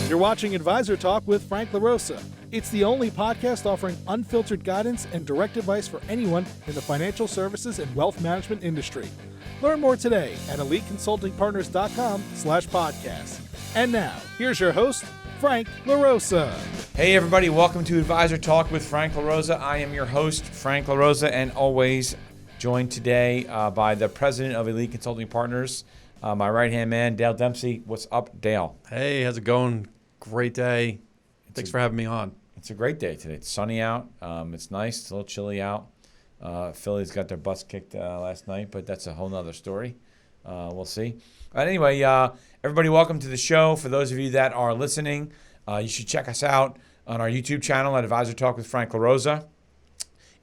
You're watching Advisor Talk with Frank LaRosa. It's the only podcast offering unfiltered guidance and direct advice for anyone in the financial services and wealth management industry. Learn more today at eliteconsultingpartners.com/podcast. And now, here's your host, Frank LaRosa. Hey everybody, welcome to Advisor Talk with Frank LaRosa. I am your host, Frank LaRosa, and always joined today by the president of Elite Consulting Partners, my right-hand man, Dale Dempsey. What's up, Dale? Hey, how's it going? Great day. Thanks for having me on. It's a great day today. It's sunny out. It's nice. It's a little chilly out. Phillies got their butts kicked last night, but that's a whole nother story. We'll see. But anyway, everybody, welcome to the show. For those of you that are listening, you should check us out on our YouTube channel at Advisor Talk with Frank LaRosa.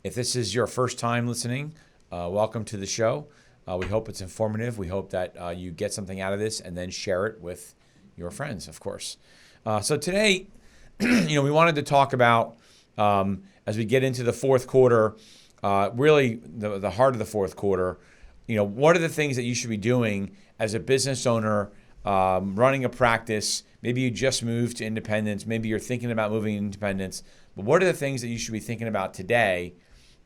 If this is your first time listening, welcome to the show. We hope it's informative. We hope that you get something out of this and then share it with your friends, of course. So today, we wanted to talk about, as we get into the fourth quarter, really the heart of the fourth quarter, what are the things that you should be doing as a business owner, running a practice? Maybe you just moved to independence. Maybe you're thinking about moving to independence. But what are the things that you should be thinking about today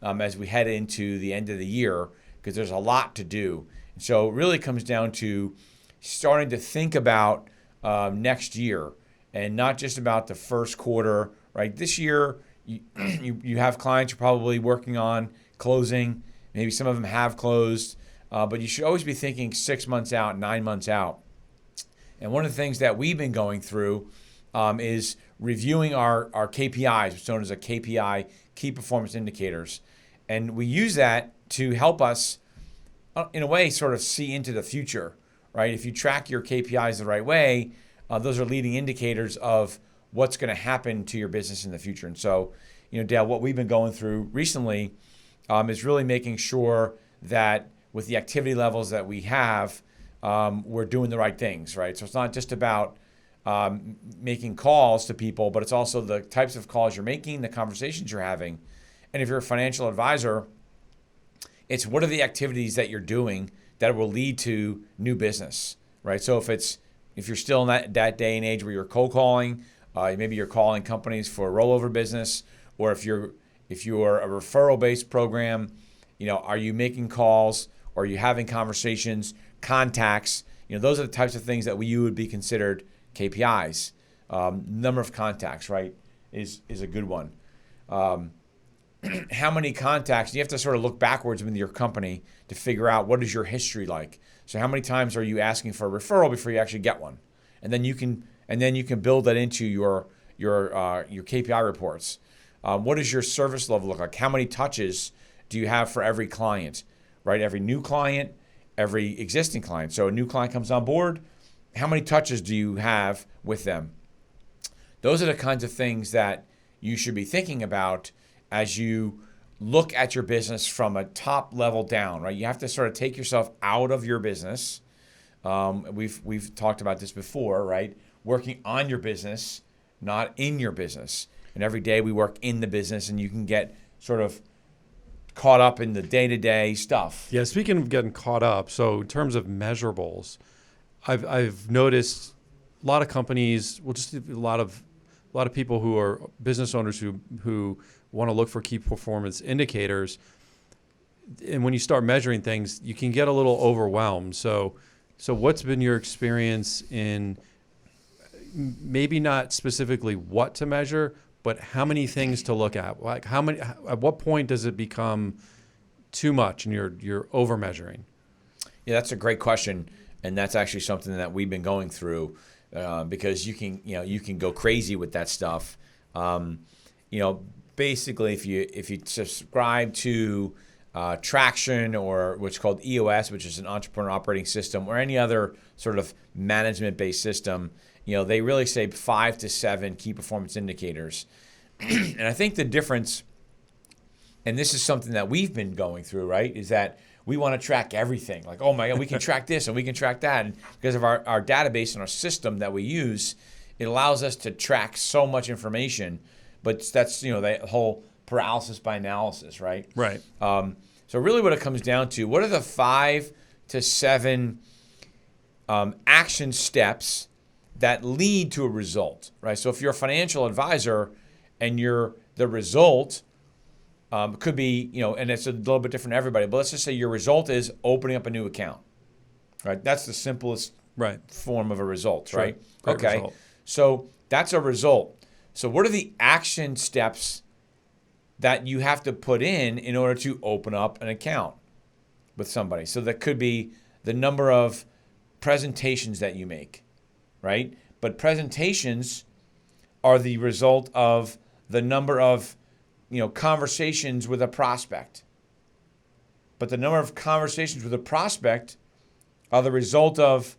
as we head into the end of the year? Because there's a lot to do. And so it really comes down to starting to think about next year and not just about the first quarter, right? This year, you have clients you're probably working on closing. Maybe some of them have closed. But you should always be thinking 6 months out, 9 months out. And one of the things that we've been going through is reviewing our KPIs, which is known as a KPI, Key Performance Indicators. And we use that to help us, in a way, sort of see into the future, right? If you track your KPIs the right way, those are leading indicators of what's going to happen to your business in the future. And so, Dale, what we've been going through recently is really making sure that with the activity levels that we have, we're doing the right things, right? So it's not just about making calls to people, but it's also the types of calls you're making, the conversations you're having. And if you're a financial advisor, it's what are the activities that you're doing that will lead to new business, right? So if you're still in that day and age where you're cold calling, maybe you're calling companies for a rollover business, or if you're a referral-based program, are you making calls? Or are you having conversations, contacts? Those are the types of things that you would be considered KPIs. Number of contacts, right, is a good one. How many contacts? You have to sort of look backwards with your company to figure out what is your history like. So how many times are you asking for a referral before you actually get one? And then you can build that into your KPI reports. What does your service level look like? How many touches do you have for every client? Right, every new client, every existing client. So a new client comes on board, how many touches do you have with them? Those are the kinds of things that you should be thinking about as you look at your business from a top level down, right? You have to sort of take yourself out of your business. We've talked about this before, right? Working on your business, not in your business. And every day we work in the business, and you can get sort of caught up in the day-to-day stuff. Yeah, speaking of getting caught up, so in terms of measurables, I've noticed a lot of companies, just a lot of people who are business owners who want to look for key performance indicators. And when you start measuring things, you can get a little overwhelmed. So what's been your experience in maybe not specifically what to measure, but how many things to look at? Like at what point does it become too much and you're over measuring? Yeah, that's a great question, and that's actually something that we've been going through because you can go crazy with that stuff. Basically, if you subscribe to Traction or what's called EOS, which is an entrepreneur operating system, or any other sort of management-based system, they really say 5 to 7 key performance indicators. And I think the difference, and this is something that we've been going through, right, is that we want to track everything. Like, oh my God, we can track this and we can track that. And because of our database and our system that we use, it allows us to track so much information. But that's, the whole paralysis by analysis, right? Right. So really what it comes down to, what are the 5 to 7 action steps that lead to a result, right? So if you're a financial advisor and the result could be, and it's a little bit different for everybody, but let's just say your result is opening up a new account, right? That's the simplest form of a result, Sure. right? Great Okay. result. So that's a result. So what are the action steps that you have to put in order to open up an account with somebody? So that could be the number of presentations that you make, right? But presentations are the result of the number of, conversations with a prospect. But the number of conversations with a prospect are the result of,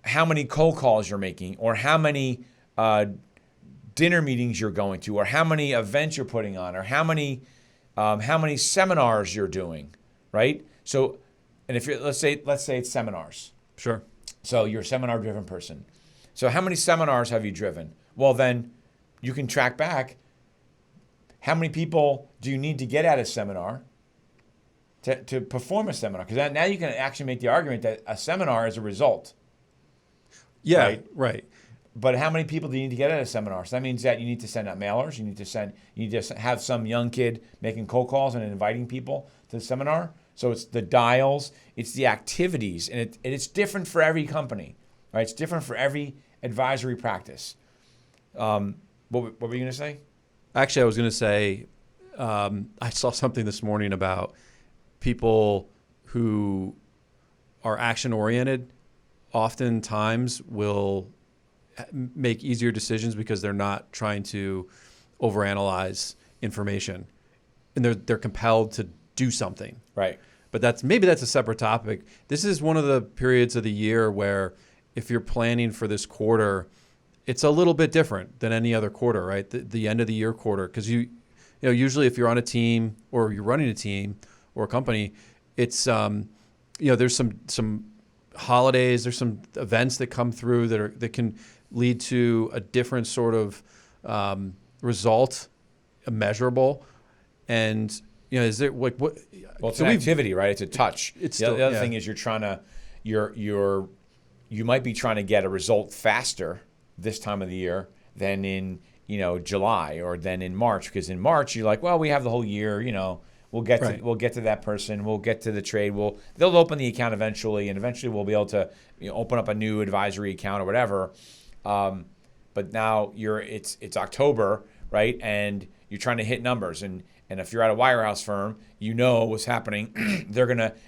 how many cold calls you're making, or how many dinner meetings you're going to, or how many events you're putting on, or how many seminars you're doing, right? So, and if you're let's say it's seminars. Sure. So you're a seminar-driven person. So how many seminars have you driven? Well, then you can track back. How many people do you need to get at a seminar to perform a seminar? Because now you can actually make the argument that a seminar is a result. Yeah, right. But how many people do you need to get at a seminar? So that means that you need to send out mailers. You need to have some young kid making cold calls and inviting people to the seminar. So it's the dials, it's the activities, and it's different for every company, right? It's different for every advisory practice. What were you going to say? Actually, I was going to say, I saw something this morning about people who are action-oriented oftentimes will make easier decisions because they're not trying to overanalyze information, and they're compelled to do something. Right. But that's a separate topic. This is one of the periods of the year where if you're planning for this quarter, it's a little bit different than any other quarter, right? The end of the year quarter, because usually if you're on a team or you're running a team or a company, it's there's some holidays, there's some events that come through that can lead to a different sort of result, a measurable, and is there like what? Well, it's an activity, right? It's a touch. It's the other thing is you might be trying to get a result faster this time of the year than in July or than in March, because in March you're like, well, we have the whole year, we'll get to that person, we'll get to the trade, they'll open the account eventually, and eventually we'll be able to open up a new advisory account or whatever. But now it's October, right? And you're trying to hit numbers, and if you're at a wirehouse firm, what's happening.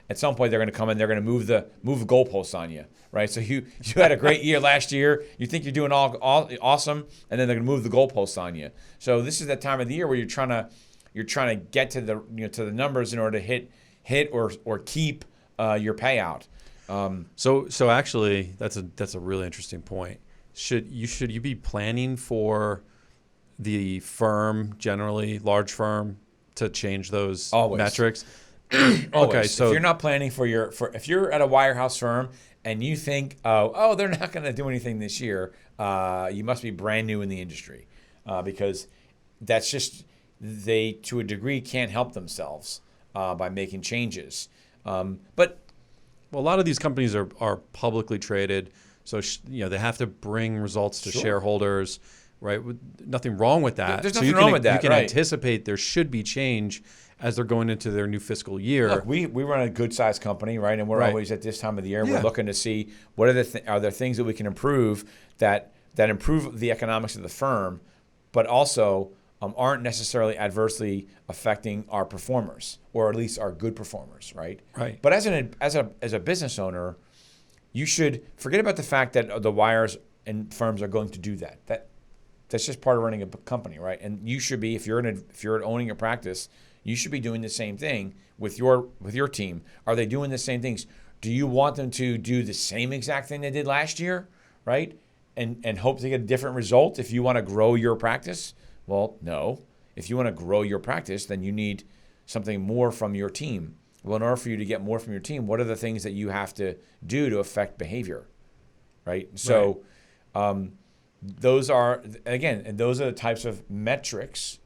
At some point they're gonna come in, they're gonna move the goalposts on you, right? So you had a great year last year, you think you're doing all awesome, and then they're gonna move the goalposts on you. So this is that time of the year where you're trying to get to the to the numbers in order to hit or keep your payout. So actually that's a really interesting point. Should you be planning for the firm, generally large firm, to change those metrics? Okay, so if you're not planning if you're at a wirehouse firm and you think, they're not going to do anything this year, you must be brand new in the industry, because that's just, they to a degree can't help themselves by making changes. But a lot of these companies are publicly traded, so they have to bring results to shareholders. Right, nothing wrong with that. There's nothing wrong with that. You can right. anticipate there should be change as they're going into their new fiscal year. Look, we run a good sized company, right? And we're always at this time of the year. Yeah. We're looking to see what are there things that we can improve that improve the economics of the firm, but also aren't necessarily adversely affecting our performers, or at least our good performers, right? Right. But as a business owner, you should forget about the fact that the wires and firms are going to do that. That's just part of running a company, right? And you should be, if you're owning a practice, you should be doing the same thing with your team. Are they doing the same things? Do you want them to do the same exact thing they did last year, right? And hope to get a different result if you want to grow your practice? Well, no. If you want to grow your practice, then you need something more from your team. Well, in order for you to get more from your team, what are the things that you have to do to affect behavior, right? So. Right. Those are the types of metrics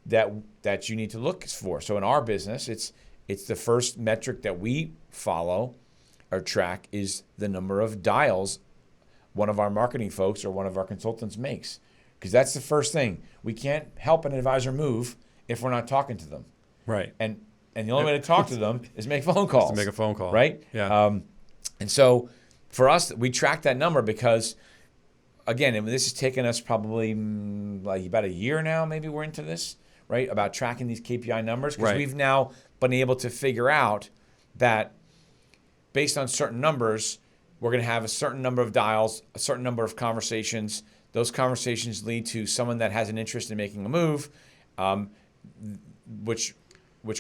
that you need to look for. So in our business, it's the first metric that we follow or track is the number of dials one of our marketing folks or one of our consultants makes. Because that's the first thing. We can't help an advisor move if we're not talking to them. Right. And the only way to talk to them is make phone calls. To make a phone call. Right? Yeah. And so for us, we track that number because, again, and this has taken us probably like about a year now, maybe we're into this, right? About tracking these KPI numbers. Because we've now been able to figure out that based on certain numbers, we're going to have a certain number of dials, a certain number of conversations. Those conversations lead to someone that has an interest in making a move, which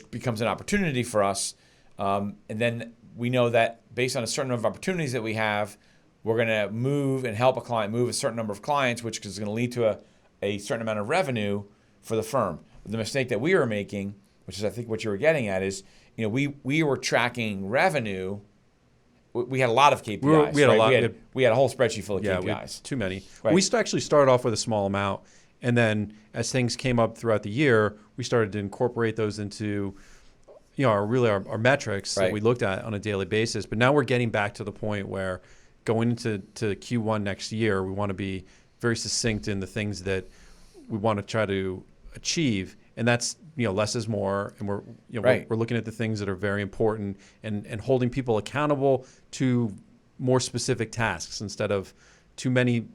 becomes an opportunity for us. And then we know that based on a certain number of opportunities that we have, we're going to move and help a client move a certain number of clients, which is going to lead to a certain amount of revenue for the firm. The mistake that we were making, which is I think what you were getting at, is we were tracking revenue. We had a lot of KPIs. We had a lot. We had a whole spreadsheet full of KPIs. We had too many. Right. We actually started off with a small amount, and then as things came up throughout the year, we started to incorporate those into our metrics that we looked at on a daily basis. But now we're getting back to the point where going into Q1 next year, we want to be very succinct in the things that we want to try to achieve, and that's less is more, and we're looking at the things that are very important and holding people accountable to more specific tasks instead of too many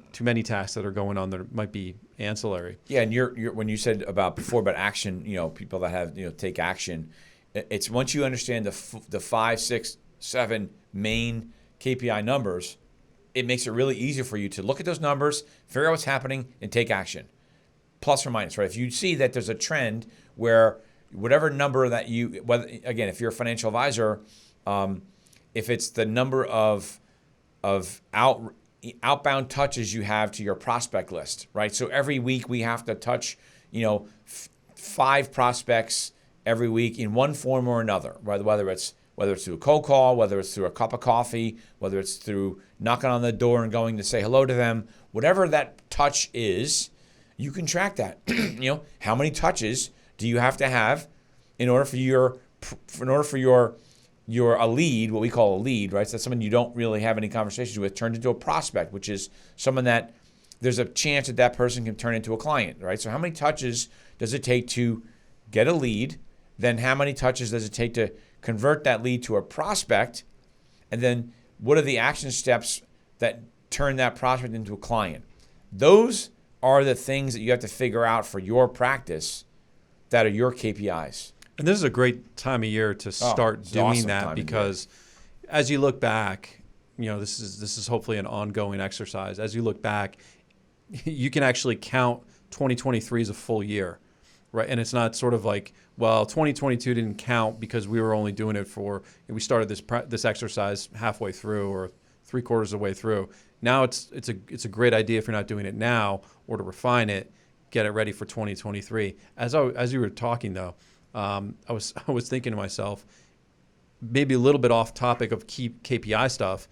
tasks that are going on that might be ancillary. Yeah, and you're when you said about action, people that have take action, it's once you understand the 5, 6, 7 main KPI numbers, it makes it really easy for you to look at those numbers, figure out what's happening, and take action. Plus or minus, right? If you see that there's a trend where whatever number that if you're a financial advisor, if it's the number of outbound touches you have to your prospect list, right? So every week we have to touch, 5 prospects every week in one form or another, right? Whether it's through a cold call, whether it's through a cup of coffee, whether it's through knocking on the door and going to say hello to them, whatever that touch is, you can track that. How many touches do you have to have in order for your a lead, what we call a lead, right? So that's someone you don't really have any conversations with, turned into a prospect, which is someone that there's a chance that person can turn into a client, right? So how many touches does it take to get a lead? Then how many touches does it take to convert that lead to a prospect? And then what are the action steps that turn that prospect into a client? Those are the things that you have to figure out for your practice that are your KPIs. And this is a great time of year to start doing that, because as you look back, this is hopefully an ongoing exercise. As you look back, you can actually count 2023 as a full year, right? And it's not sort of like, well, 2022 didn't count because we were only doing it we started this exercise halfway through or 3/4 of the way through. Now it's a great idea if you're not doing it now, or to refine it, get it ready for 2023. As you were talking though, I was thinking to myself, maybe a little bit off topic of key KPI stuff.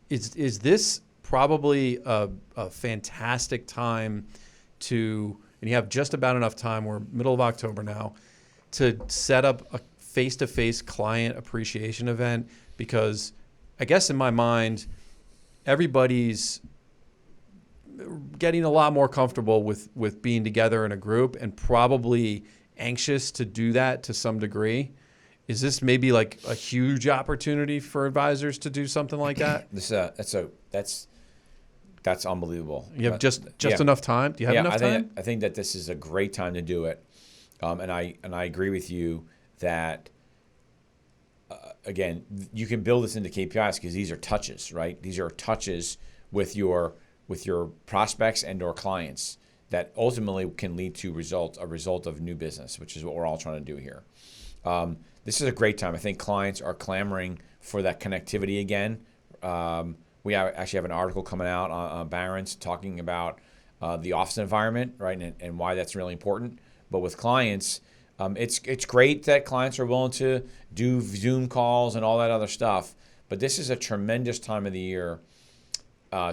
Is this probably a fantastic time and you have just about enough time, we're middle of October now, to set up a face-to-face client appreciation event? Because I guess in my mind, everybody's getting a lot more comfortable with being together in a group and probably anxious to do that to some degree. Is this maybe like a huge opportunity for advisors to do something like that? That's unbelievable. You have just enough time? Do you have enough time? I think that this is a great time to do it. And I agree with you that again, you can build this into KPIs because these are touches, right? These are touches with your prospects and or clients that ultimately can lead to a result of new business, which is what we're all trying to do here. This is a great time. I think clients are clamoring for that connectivity again. We actually have an article coming out on Barron's talking about the office environment, right, and why that's really important. But with clients, it's great that clients are willing to do Zoom calls and all that other stuff. But this is a tremendous time of the year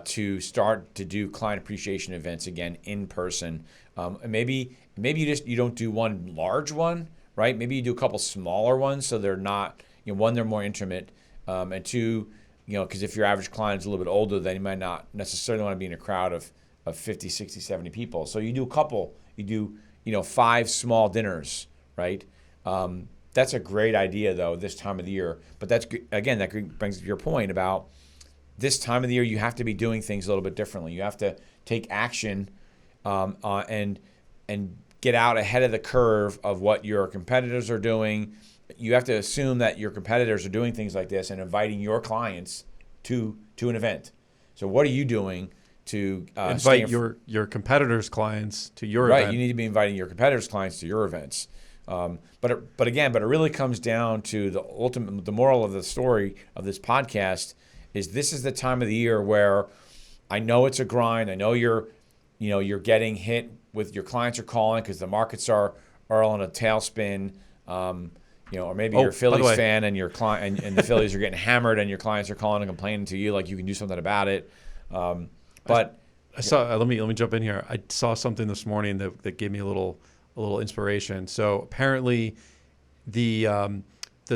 to start to do client appreciation events again in person. And maybe you don't do one large one, right? Maybe you do a couple smaller ones so they're not, one, they're more intimate, and two, because if your average client is a little bit older, then you might not necessarily want to be in a crowd of 50, 60, 70 people. So you do 5 small dinners, right? That's a great idea, though, this time of the year. But that brings up your point about this time of the year, you have to be doing things a little bit differently. You have to take action and get out ahead of the curve of what your competitors are doing. You have to assume that your competitors are doing things like this and inviting your clients to an event. So what are you doing to invite your competitors' clients to your event? Right, you need to be inviting your competitors' clients to your events. But it really comes down to the moral of the story of this podcast is this is the time of the year where I know it's a grind. I know you're getting hit with your clients are calling because the markets are on a tailspin. Or maybe you're a Phillies fan and your client and the Phillies are getting hammered and your clients are calling and complaining to you like you can do something about it. But I saw. Let me jump in here. I saw something this morning that gave me a little inspiration. So apparently, the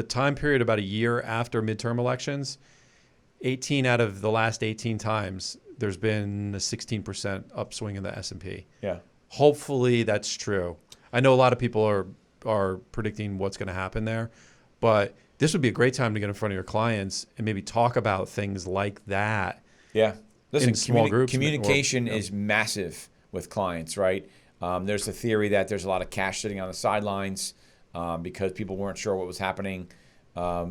time period about a year after midterm elections, 18 out of the last 18 times, there's been a 16% upswing in the S&P. Yeah. Hopefully that's true. I know a lot of people are predicting what's going to happen there, but this would be a great time to get in front of your clients and maybe talk about things like that. Yeah. Listen, in small groups. Communication is massive with clients, right? There's a theory that there's a lot of cash sitting on the sidelines because people weren't sure what was happening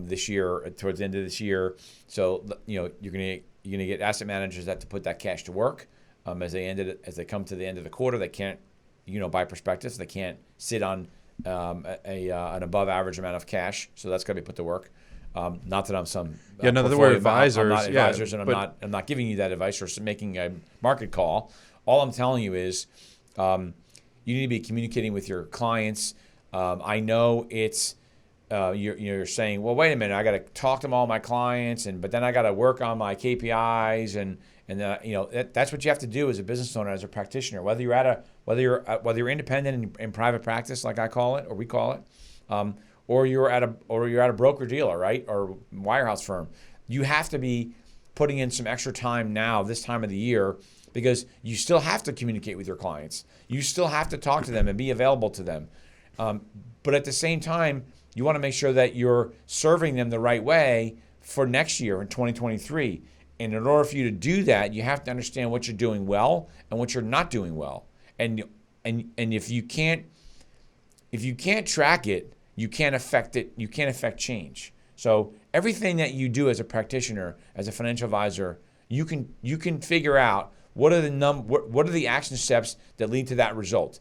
this year, towards the end of this year. So you're gonna get asset managers that to put that cash to work as they come to the end of the quarter. They can't, buy prospectus. They can't sit on an above average amount of cash. So that's got to be put to work. Not that I'm some we're advisors. I'm not advisors, and I'm not giving you that advice or making a market call. All I'm telling you is you need to be communicating with your clients. I know it's you're saying, well, wait a minute, I got to talk to all my clients, but then I got to work on my KPIs, and that's what you have to do as a business owner, as a practitioner, whether you're independent in private practice, like I call it, or we call it, or you're at a broker dealer, right, or wirehouse firm. You have to be putting in some extra time now, this time of the year, because you still have to communicate with your clients. You still have to talk to them and be available to them. But at the same time, you want to make sure that you're serving them the right way for next year in 2023. And in order for you to do that, you have to understand what you're doing well and what you're not doing well. And if you can't track it, you can't affect it. You can't affect change. So everything that you do as a practitioner, as a financial advisor, you can figure out what are the action steps that lead to that result.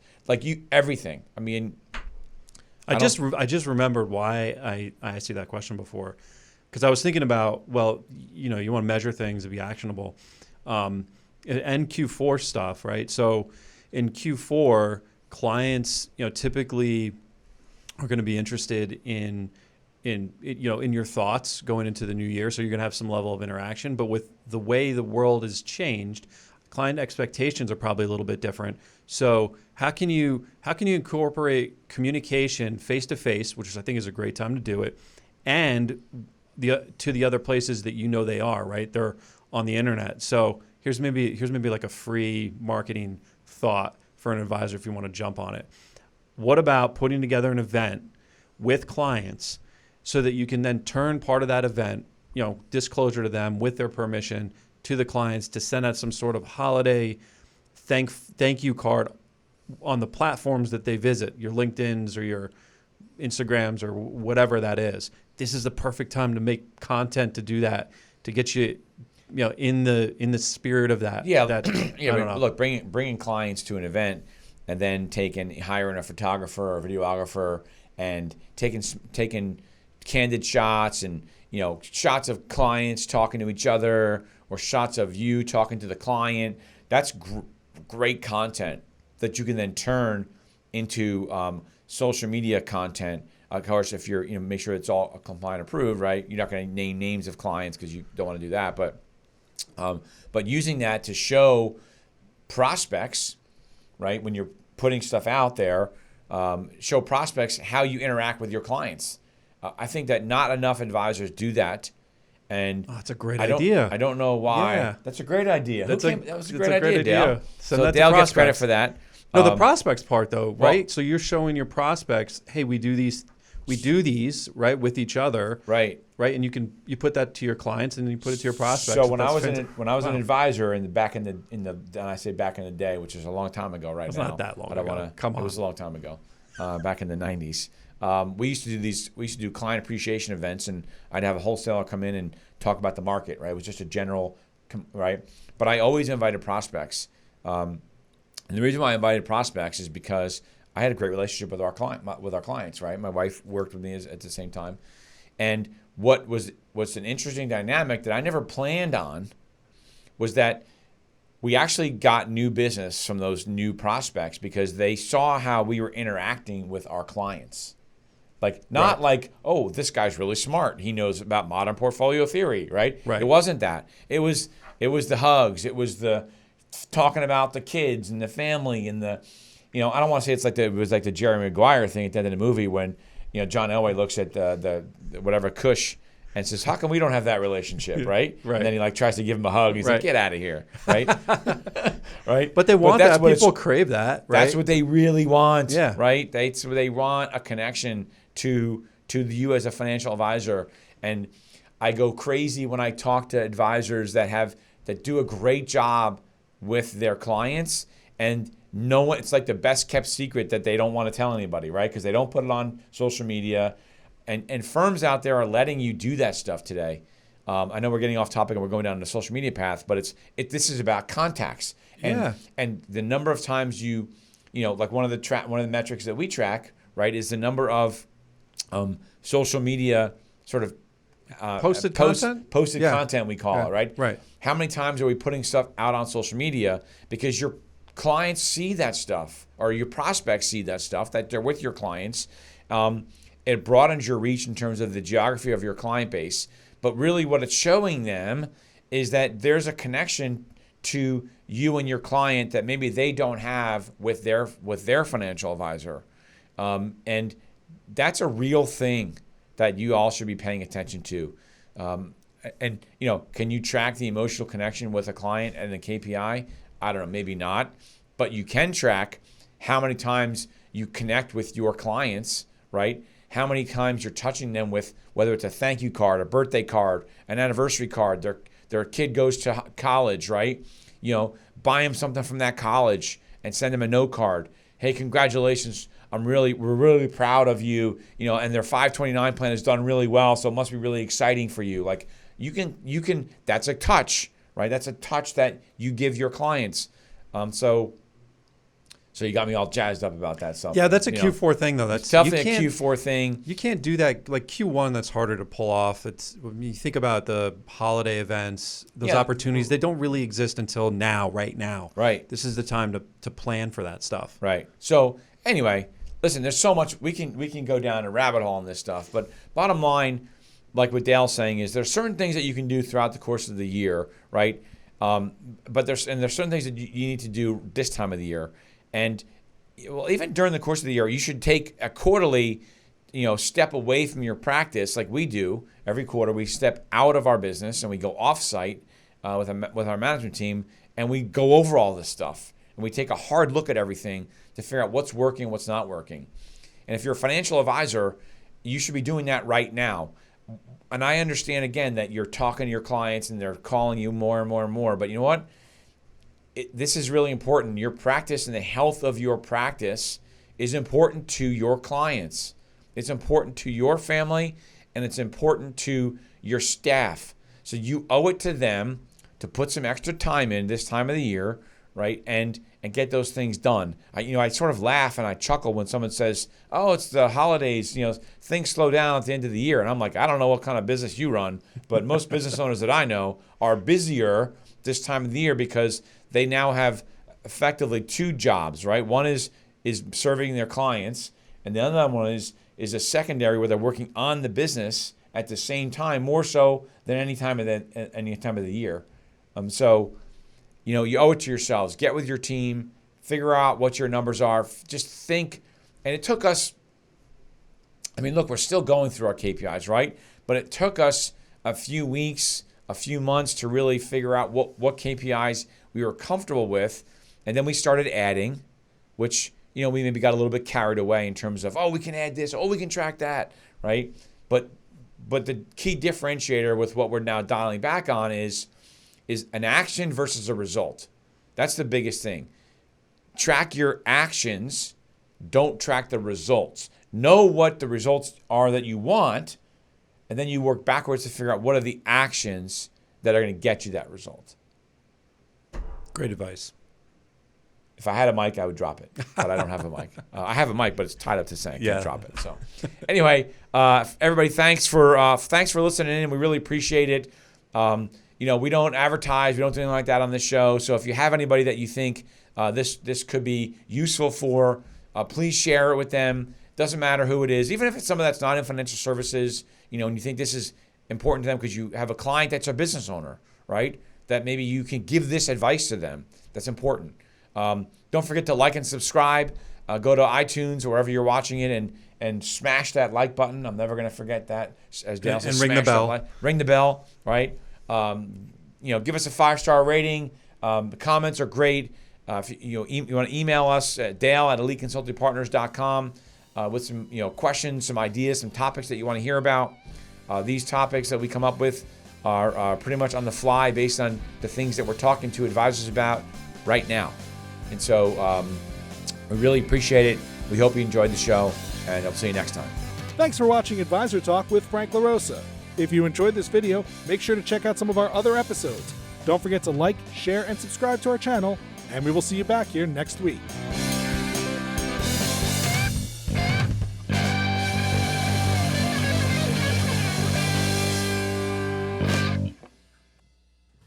Everything. I mean, I just remembered why I asked you that question before, because I was thinking about, well, you want to measure things to be actionable, and Q4 stuff, right? So in Q4, clients, typically are going to be interested in your thoughts going into the new year. So you're going to have some level of interaction, but with the way the world has changed, client expectations are probably a little bit different. So how can you incorporate communication face to face, which I think is a great time to do it, and to the other places that they are, right? They're on the internet. So here's maybe like a free marketing thought for an advisor if you want to jump on it. What about putting together an event with clients so that you can then turn part of that event, disclosure to them with their permission to the clients to send out some sort of holiday thank you card on the platforms that they visit, your LinkedIn's or your Instagrams or whatever that is. This is the perfect time to make content to do that, to get you, in the spirit of that. Yeah, that, look, bringing clients to an event and then hiring a photographer or a videographer and taking candid shots and shots of clients talking to each other or shots of you talking to the client. That's great content that you can then turn into social media content. Of course, if you're make sure it's all compliant approved, right? You're not going to name names of clients because you don't want to do that. But using that to show prospects, right? When you're putting stuff out there, show prospects how you interact with your clients. I think that not enough advisors do that. And that's a great idea. I don't know why. Yeah. That's a great idea. That was a great idea, Dale. Send So that to Dale gets prospects. credit for that. No, the prospects part though, right? well- So you're showing your prospects, hey, we do these, right, with each other, Right. right, and you put that to your clients and then you put it to your prospects. So when I That's was an advisor back in the and I say back in the day, which is a long time ago right It's now. not that long I don't ago. want to. Come on. It was a long time ago, back in the 90s. We used to do these. We used to do client appreciation events, and I'd have a wholesaler come in and talk about the market. Right, it was just a general, right. But I always invited prospects, and the reason why I invited prospects is because I had a great relationship with our clients. Right, my wife worked with me at the same time, and what's an interesting dynamic that I never planned on was that we actually got new business from those new prospects because they saw how we were interacting with our clients. Like, not like, oh, this guy's really smart. He knows about modern portfolio theory, right? Right. It wasn't that. It was the hugs. It was the talking about the kids and the family and the, I don't want to say it was like the Jerry Maguire thing at the end of the movie when, John Elway looks at the whatever Cush and says, how come we don't have that relationship, right? Right. And then he tries to give him a hug. He's like, get out of here, right? Right? But they want that's that. People crave that, right? That's what they really want, Yeah. right? They want a connection to you as a financial advisor. And I go crazy when I talk to advisors that do a great job with their clients, and it's like the best kept secret that they don't want to tell anybody, right? Because they don't put it on social media. And firms out there are letting you do that stuff today. I know we're getting off topic and we're going down the social media path, but this is about contacts. And the number of times like one of the metrics that we track, right, is the number of social media sort of Posted content? Posted content, we call it, right? Right. How many times are we putting stuff out on social media because your clients see that stuff or your prospects see that stuff, that they're with your clients? It broadens your reach in terms of the geography of your client base. But really what it's showing them is that there's a connection to you and your client that maybe they don't have with their financial advisor. And that's a real thing that you all should be paying attention to. And can you track the emotional connection with a client and the KPI? I don't know, maybe not. But you can track how many times you connect with your clients, right? How many times you're touching them with, whether it's a thank you card, a birthday card, an anniversary card, their kid goes to college, right? Buy them something from that college and send them a note card. Hey, congratulations. We're really proud of you, and their 529 plan has done really well, so it must be really exciting for you. Like you can, that's a touch, right? That's a touch that you give your clients. So you got me all jazzed up about that stuff. Yeah, that's a Q4 thing, though. That's definitely a Q4 thing. You can't do that. Like Q1, that's harder to pull off. When you think about the holiday events, those opportunities, they don't really exist until right now. Right. This is the time to plan for that stuff. Right. So anyway, listen, there's so much we can go down a rabbit hole on this stuff. But bottom line, like what Dale's saying, is there's certain things that you can do throughout the course of the year, right? But there's certain things that you need to do this time of the year. And even during the course of the year, you should take a quarterly, step away from your practice, like we do every quarter. We step out of our business and we go off-site with our management team, and we go over all this stuff. And we take a hard look at everything to figure out what's working, what's not working. And if you're a financial advisor, you should be doing that right now. And I understand, again, that you're talking to your clients and they're calling you more and more and more. But you know what? This is really important. Your practice and the health of your practice is important to your clients. It's important to your family, and it's important to your staff. So you owe it to them to put some extra time in this time of the year, right? And get those things done. I sort of laugh and I chuckle when someone says, "Oh, it's the holidays. Things slow down at the end of the year." And I'm like, I don't know what kind of business you run, but most business owners that I know are busier this time of the year because they now have effectively two jobs, right? One is serving their clients, and the other one is a secondary where they're working on the business at the same time, more so than any time of the year. So, you owe it to yourselves. Get with your team, figure out what your numbers are. Just think. And it took us. Look, we're still going through our KPIs, right? But it took us a few weeks, a few months to really figure out what KPIs we were comfortable with. And then we started adding, which, we maybe got a little bit carried away in terms of, we can add this, we can track that, right? But the key differentiator with what we're now dialing back on is an action versus a result. That's the biggest thing. Track your actions, don't track the results. Know what the results are that you want, and then you work backwards to figure out what are the actions that are going to get you that result. Great advice. If I had a mic, I would drop it, but I don't have a mic. I have a mic, but it's tied up to saying I can't drop it. So, anyway, everybody, thanks for listening in. We really appreciate it. We don't advertise, we don't do anything like that on this show. So, if you have anybody that you think this could be useful for, please share it with them. Doesn't matter who it is, even if it's someone that's not in financial services. And you think this is important to them because you have a client that's a business owner, right? That maybe you can give this advice to them. That's important. Don't forget to like and subscribe. Go to iTunes or wherever you're watching it and smash that like button. I'm never going to forget that. As Dale says, and ring the bell. Ring the bell, right? Give us a 5-star rating. The comments are great. If you want to email us at dale@eliteconsultingpartners.com with some questions, some ideas, some topics that you want to hear about. These topics that we come up with are pretty much on the fly based on the things that we're talking to advisors about right now. And so we really appreciate it. We hope you enjoyed the show, and I'll see you next time. Thanks for watching Advisor Talk with Frank LaRosa. If you enjoyed this video, make sure to check out some of our other episodes. Don't forget to like, share, and subscribe to our channel, and we will see you back here next week.